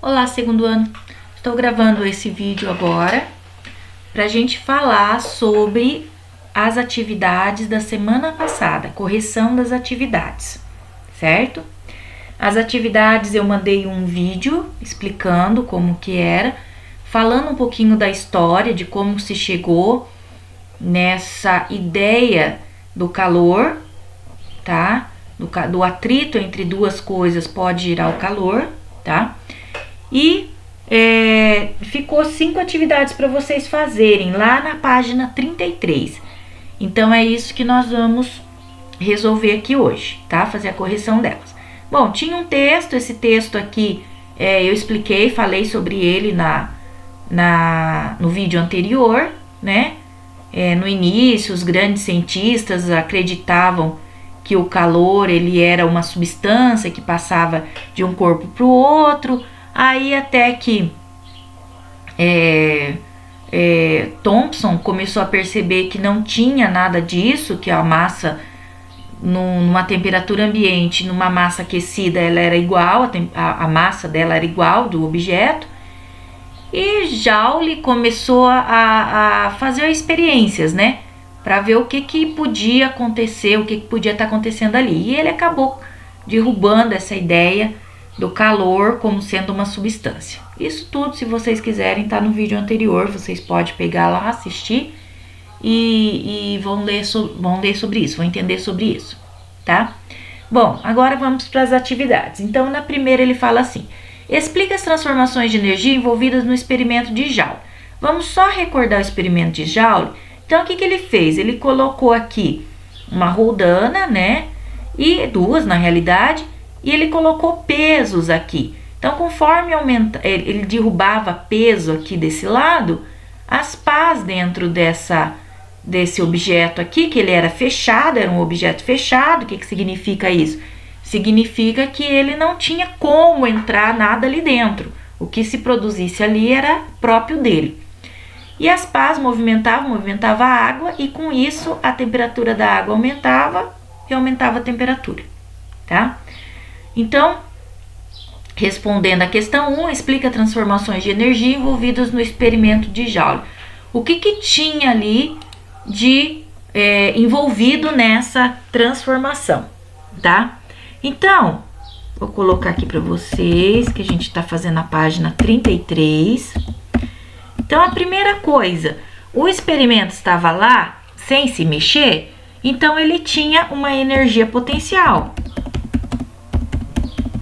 Olá, segundo ano. Estou gravando esse vídeo agora para a gente falar sobre as atividades da semana passada, correção das atividades, certo? As atividades eu mandei um vídeo explicando como que era, falando um pouquinho da história, de como se chegou nessa ideia do calor, tá? Do atrito entre duas coisas pode gerar o calor, tá? E ficou 5 atividades para vocês fazerem lá na página 33. Então é isso que nós vamos resolver aqui hoje, tá? Fazer a correção delas. Bom, tinha um texto, esse texto aqui eu expliquei, falei sobre ele no vídeo anterior, né? No início, os grandes cientistas acreditavam que o calor ele era uma substância que passava de um corpo para o outro, aí até que Thomson começou a perceber que não tinha nada disso, que a massa numa temperatura ambiente, numa massa aquecida, ela era igual, a massa dela era igual do objeto, e Joule começou a fazer experiências, né? Para ver o que podia acontecer, o que podia estar acontecendo ali. E ele acabou derrubando essa ideia do calor como sendo uma substância. Isso tudo, se vocês quiserem, tá no vídeo anterior, vocês podem pegar lá, assistir e vão ler sobre isso, vão entender sobre isso, tá? Bom, agora vamos para as atividades. Então, na primeira ele fala assim: explica as transformações de energia envolvidas no experimento de Joule. Vamos só recordar o experimento de Joule. Então, o que ele fez? Ele colocou aqui uma roldana, né? E duas, na realidade, e ele colocou pesos aqui. Então, conforme ele derrubava peso aqui desse lado, as pás dentro desse objeto aqui, que ele era fechado, era um objeto fechado. O que significa isso? Significa que ele não tinha como entrar nada ali dentro. O que se produzisse ali era próprio dele. E as pás movimentava a água, e com isso a temperatura da água aumentava e aumentava a temperatura, tá? Então, respondendo à questão 1, explica transformações de energia envolvidas no experimento de Joule. O que tinha ali de envolvido nessa transformação, tá? Então, vou colocar aqui para vocês que a gente está fazendo a página 33. Então, a primeira coisa, o experimento estava lá sem se mexer, então ele tinha uma energia potencial.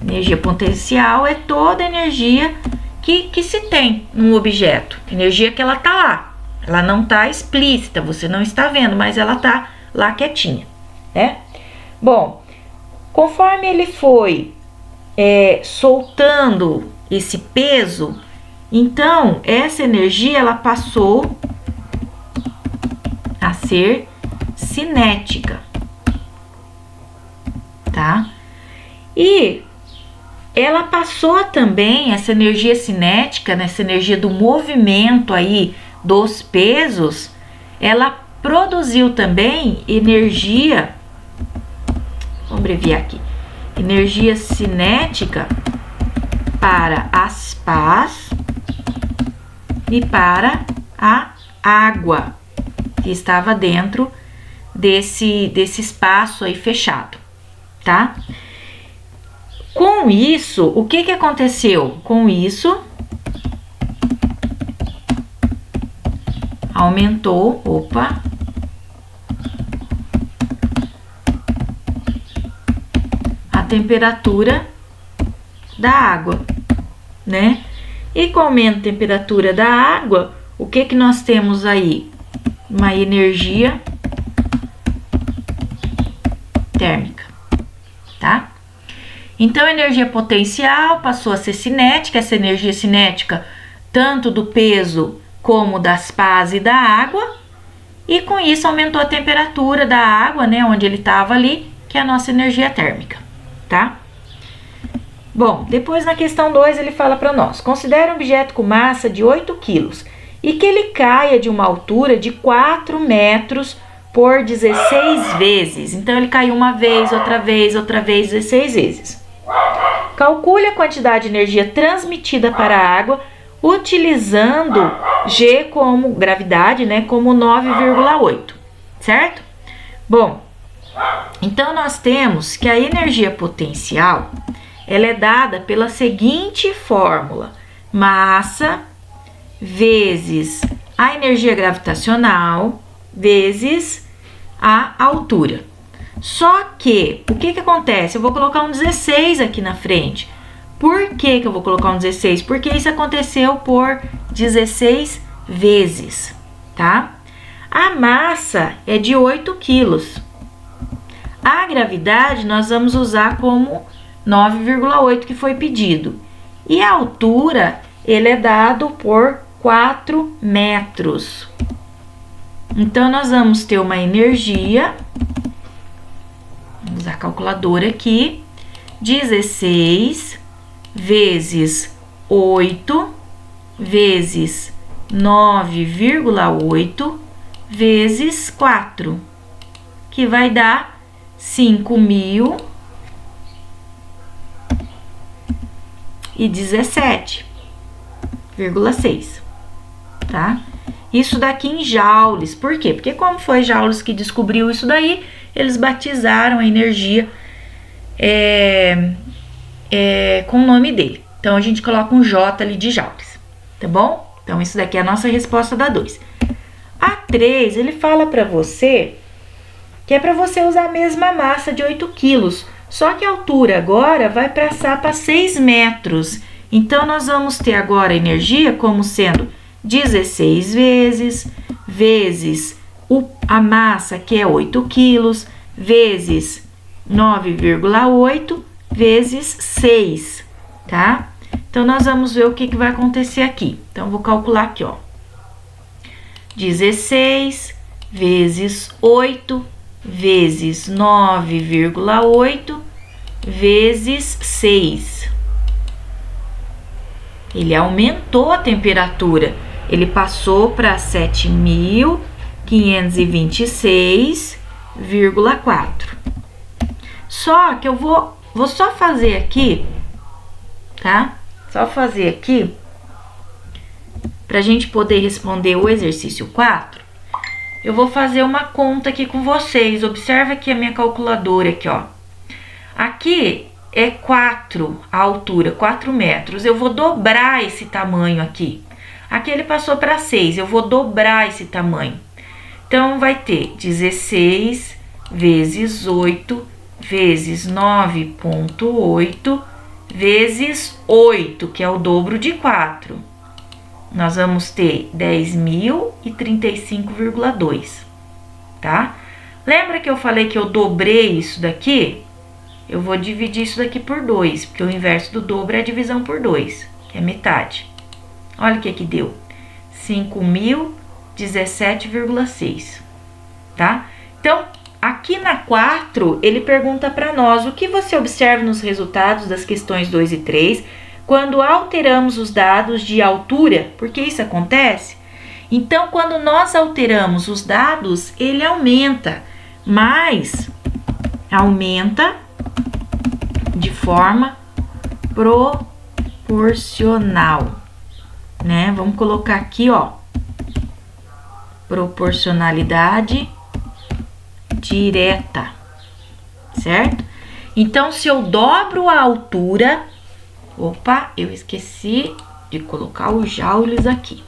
Energia potencial é toda energia que se tem num objeto, energia que ela tá lá, ela não tá explícita, você não está vendo, mas ela tá lá quietinha, né? Bom, conforme ele foi soltando esse peso, então essa energia ela passou a ser cinética, tá? E ela passou também, essa energia cinética, nessa energia do movimento aí dos pesos, ela produziu também energia, vamos abreviar aqui, energia cinética para as pás e para a água que estava dentro desse espaço aí fechado, tá? Com isso, o que aconteceu? Com isso, aumentou, a temperatura da água, né? E com o aumento da temperatura da água, o que nós temos aí? Uma energia térmica, tá? Então, a energia potencial passou a ser cinética, essa energia cinética tanto do peso como das pás e da água, e com isso aumentou a temperatura da água, né, onde ele estava ali, que é a nossa energia térmica, tá? Bom, depois na questão 2 ele fala para nós: considere um objeto com massa de 8 quilos e que ele caia de uma altura de 4 metros por 16 vezes. Então, ele caiu uma vez, outra vez, 16 vezes. Calcule a quantidade de energia transmitida para a água utilizando G como gravidade, né, como 9,8, certo? Bom, então nós temos que a energia potencial, ela é dada pela seguinte fórmula: massa vezes a energia gravitacional vezes a altura. Só que, o que acontece? Eu vou colocar um 16 aqui na frente. Por que eu vou colocar um 16? Porque isso aconteceu por 16 vezes, tá? A massa é de 8 quilos. A gravidade nós vamos usar como 9,8 que foi pedido. E a altura, ele é dado por 4 metros. Então, nós vamos ter uma energia, vamos usar a calculadora aqui, 16 vezes 8 vezes 9,8 vezes 4, que vai dar 5.017,6, tá? Isso daqui em joules. Por quê? Porque como foi Joules que descobriu isso daí, eles batizaram a energia com o nome dele. Então, a gente coloca um J ali de joules, tá bom? Então, isso daqui é a nossa resposta da 2. A 3, ele fala para você que é para você usar a mesma massa de 8 quilos, só que a altura agora vai passar para 6 metros. Então, nós vamos ter agora a energia como sendo 16 vezes a massa, que é 8 quilos, vezes 9,8 vezes 6, tá? Então, nós vamos ver o que vai acontecer aqui. Então, vou calcular aqui, ó. 16 vezes 8 vezes 9,8 vezes 6. Ele aumentou a temperatura. Ele passou para 7.526,4. Só que eu vou só fazer aqui, tá? Só fazer aqui, para a gente poder responder o exercício 4, eu vou fazer uma conta aqui com vocês. Observa aqui a minha calculadora aqui, ó. Aqui é 4 a altura, 4 metros. Eu vou dobrar esse tamanho aqui. Aqui ele passou para 6, eu vou dobrar esse tamanho. Então, vai ter 16 vezes 8 vezes 9,8 vezes 8, que é o dobro de 4. Nós vamos ter 10.035,2, tá? Lembra que eu falei que eu dobrei isso daqui? Eu vou dividir isso daqui por 2, porque o inverso do dobro é a divisão por 2, que é metade. Olha o que deu. 5.017,6, tá? Então, aqui na 4, ele pergunta para nós o que você observa nos resultados das questões 2 e 3 quando alteramos os dados de altura. Por que isso acontece? Então, quando nós alteramos os dados, ele aumenta, mas aumenta de forma proporcional, né? Vamos colocar aqui, ó, proporcionalidade direta, certo? Então, se eu dobro a altura, opa, eu esqueci de colocar os joules aqui,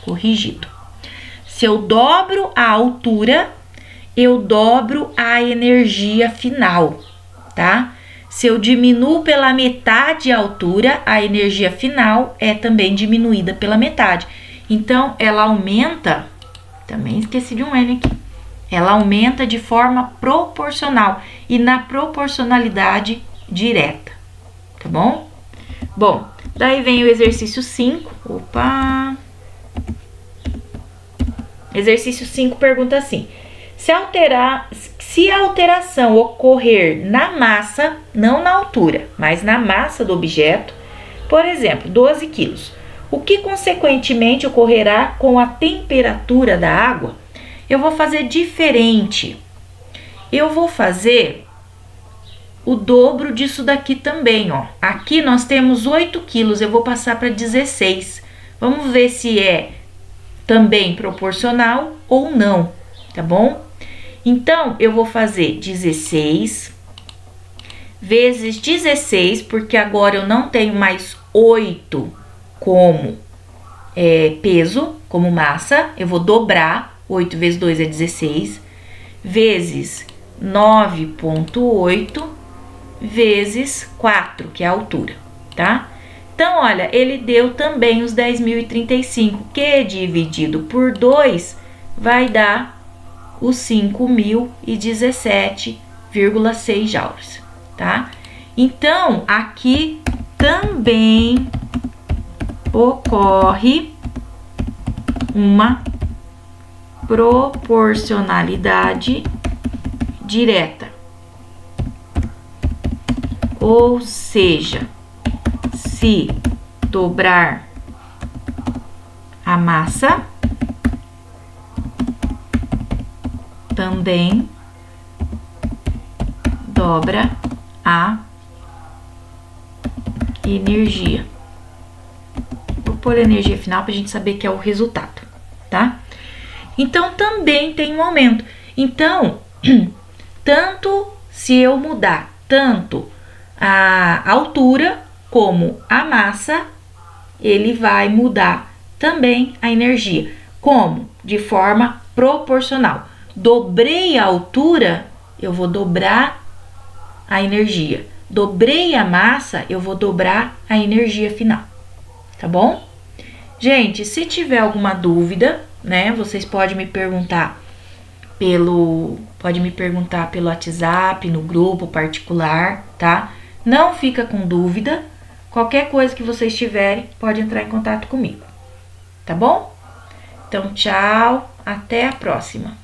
corrigido. Se eu dobro a altura, eu dobro a energia final, tá? Se eu diminuo pela metade a altura, a energia final é também diminuída pela metade. Então, ela aumenta, também esqueci de um N aqui, ela aumenta de forma proporcional e na proporcionalidade direta, tá bom? Bom, daí vem o exercício 5, opa! Exercício 5 pergunta assim: se a alteração ocorrer na massa, não na altura, mas na massa do objeto, por exemplo, 12 quilos, o que consequentemente ocorrerá com a temperatura da água? Eu vou fazer diferente. Eu vou fazer o dobro disso daqui também, ó. Aqui nós temos 8 quilos, eu vou passar para 16. Vamos ver se é também proporcional ou não, tá bom? Então, eu vou fazer 16 vezes 16, porque agora eu não tenho mais 8 como peso, como massa. Eu vou dobrar, 8 vezes 2 é 16, vezes 9,8 vezes 4, que é a altura, tá? Então, olha, ele deu também os 10.035, que dividido por 2 vai dar os 5.017,6 joules, tá? Então, aqui também ocorre uma proporcionalidade direta. Ou seja, se dobrar a massa, também dobra a energia. Vou pôr a energia final para a gente saber que é o resultado, tá? Então, também tem um aumento. Então, tanto se eu mudar tanto a altura como a massa, ele vai mudar também a energia. Como? De forma proporcional. Dobrei a altura, eu vou dobrar a energia. Dobrei a massa, eu vou dobrar a energia final. Tá bom? Gente, se tiver alguma dúvida, né, vocês podem me perguntar pelo WhatsApp, no grupo particular, tá? Não fica com dúvida. Qualquer coisa que vocês tiverem, pode entrar em contato comigo. Tá bom? Então, tchau, até a próxima.